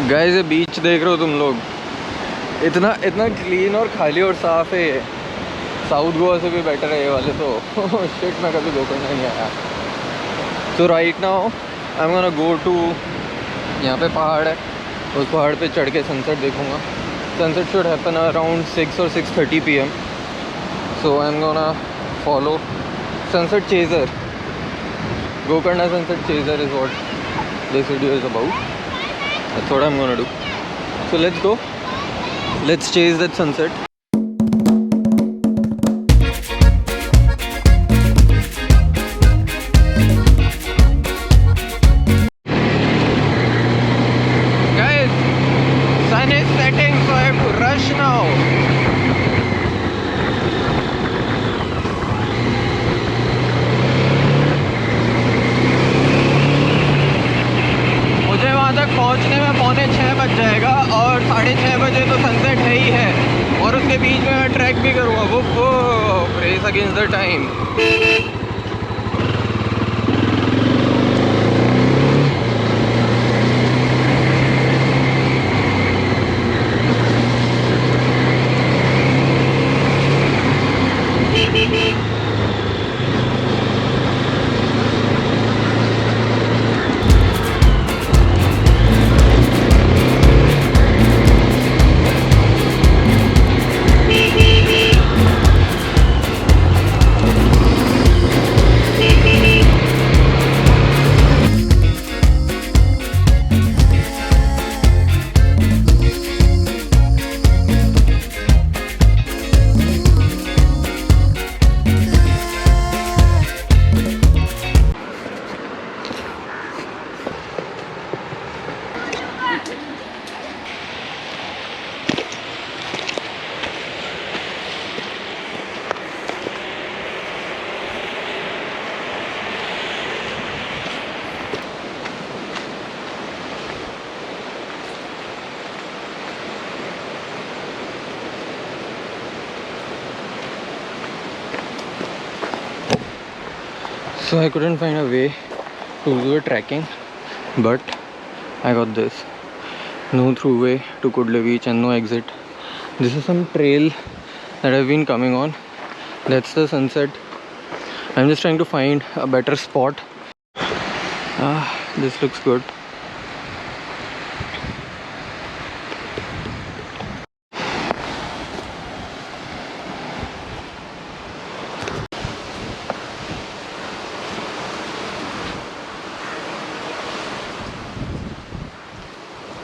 Guys ये बीच देख रहे हो तुम लोग, इतना इतना क्लीन और खाली और साफ़ है ये। साउथ गोवा से भी बेटर है ये वाले तो। शिट, मैं कभी गोकर्ण नहीं आया। तो right now I am gonna go to, यहाँ पे पहाड़ है, उस पहाड़ पे चढ़ के सनसेट देखूँगा। Sunset should happen around 6 or 6:30 PM। So I am gonna follow sunset chaser. Gokarna sunset chaser is what this video is about. That's what I'm gonna do. So let's go. Let's chase that sunset. Guys, sun is setting, so I have to rush now. मुझे वहाँ तक पहुँचने में 5:45 बज जाएगा और 6:30 बजे तो सनसेट है ही है। और उसके बीच में मैं ट्रैक भी करूँगा। वो race against the time. So I couldn't find a way to do a trekking, but I got this. No throughway to Kudle Beach and no exit. This is some trail that I've been coming on. That's the sunset. I'm just trying to find a better spot. This looks good.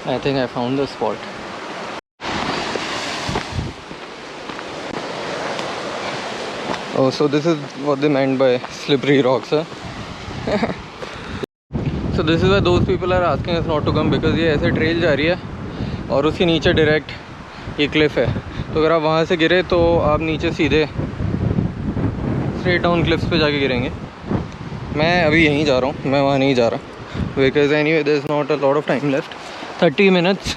I think I found the spot. Oh, so this is what they meant by slippery rocks, huh? So this is why those people are asking us not to come, because ये ऐसे trail जा रही है और उसके नीचे direct ये cliff है। तो अगर आप वहाँ से गिरे तो आप नीचे सीधे स्ट्रेट डाउन क्लिफ्स पे जाके गिरेंगे। मैं अभी यहीं जा रहा हूँ, मैं वहाँ नहीं जा रहा, because anyway there is not a lot of time left. 30 minutes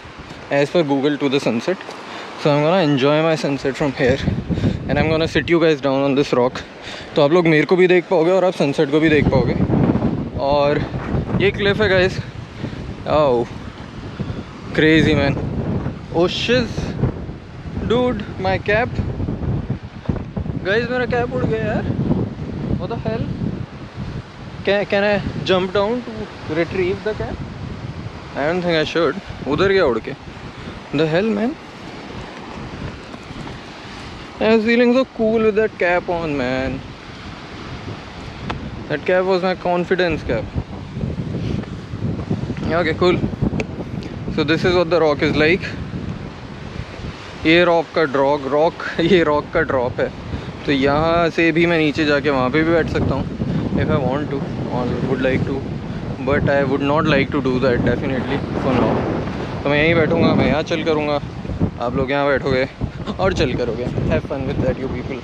as per Google to the sunset. So I'm gonna enjoy my sunset from here and I'm gonna sit you guys down on this rock. तो आप लोग मेरे को भी देख पाओगे और आप सनसेट को भी देख पाओगे। और ये क्लिफ है guys. Oh crazy man. Oh shit dude, my cap guys, मेरा कैप उड़ गया यार। What the hell. Can I jump down to retrieve the cap? I don't think I should. उधर गया उड़ के। The hell, man? I was feeling so cool with that cap on, man. That cap was my confidence cap. Okay, cool. So this is what the rock is like. ये rock का drop है। तो यहाँ से भी मैं नीचे जाके वहाँ पे भी बैठ सकता हूँ if I want to or would like to. But I would not like to do that definitely for now. तो मैं यहीं बैठूँगा, मैं यहाँ चल करूँगा, आप लोग यहाँ बैठोगे और चल करोगे। Have fun with that you people.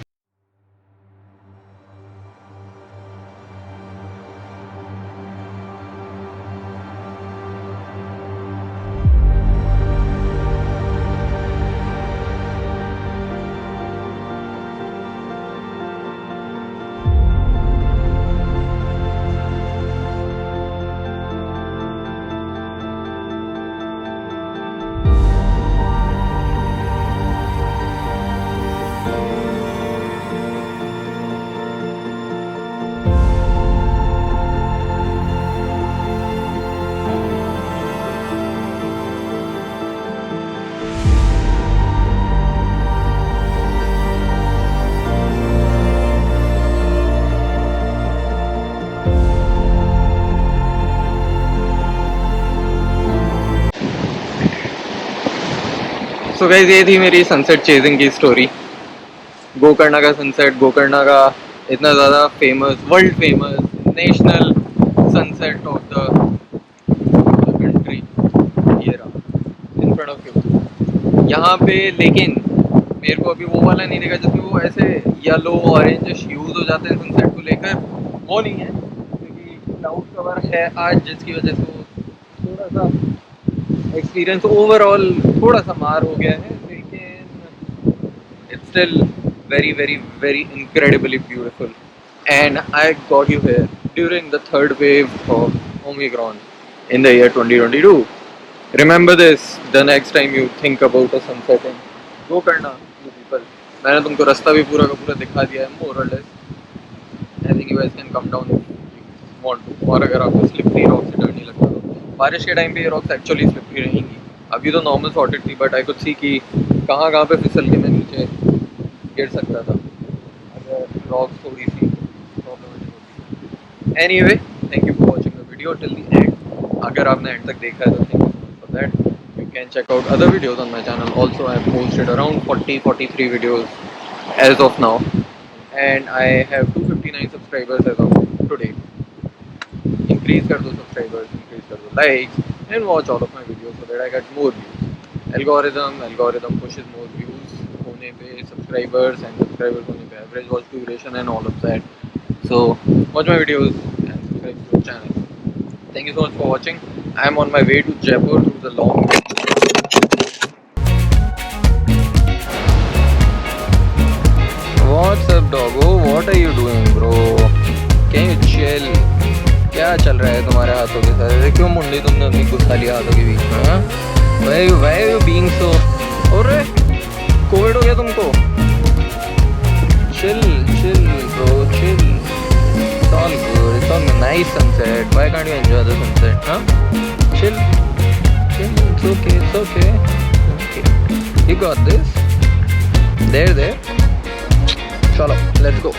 So guys ये थी मेरी सनसेट चेजिंग की स्टोरी। गोकर्णा का सनसेट, गोकर्णा का इतना ज़्यादा famous, world famous, national sunset of the country, ये रहा इन फ्रंट ऑफ यू यहाँ पे। लेकिन मेरे को अभी वो वाला नहीं देखा जिसमें वो ऐसे येलो ऑरेंज ह्यूज हो जाते हैं सनसेट को लेकर, वो नहीं है क्योंकि क्लाउड कवर है आज, जिसकी वजह से वो थोड़ा सा एक्सपीरियंस ओवरऑल थोड़ा सा मार हो गया है, लेकिन it's still very very very incredibly beautiful. And I got you here during the third wave of Omicron in the year 2022. Remember this the next time you think about a sunset in Gokarna, you people. मैंने तुमको रास्ता भी पूरा का पूरा दिखा दिया है more or less. I think you guys can come down if you want to. और अगर आपको slippery rock से डर नहीं लगता तो बारिश के टाइम पे ये रॉक्स एक्चुअली slippery रहेंगी। अभी तो नॉर्मल सॉर्टेड थी, बट आई कुड सी कि कहाँ पे फिसल के मैं नीचे गिर सकता था अगर रॉक्स थोड़ी सी प्रॉब्लमेटिक होती। Anyway, thank you for watching the video till the end. अगर आपने एंड तक देखा है तो thank you for that. You can check out other videos on my channel also. I have posted around 40-43 videos as of now and I have 259 subscribers as of today. Increase कर दो subscribers, increase कर दो likes and watch all of my videos so that I get more views. Algorithm pushes more views होने पे, subscribers and subscribers होने पे, average watch duration and all of that. So watch my videos and subscribe to the channel. Thank you so much for watching. I am on my way to Jaipur through the long What's up doggo? What are you doing bro? Can you chill? क्या चल रहा है तुम्हारे हाथों के साथ? क्यों मुंडी तुमने अपनी घुसा लिया हाथों के बीच में? हाँ? Why are you being so? अरे कोविड हो गया तुमको? Chill bro, chill. It's all good. It's all nice sunset. Why can't you enjoy the sunset? Huh? Chill. It's okay. You got this. There. Chalo, let's go.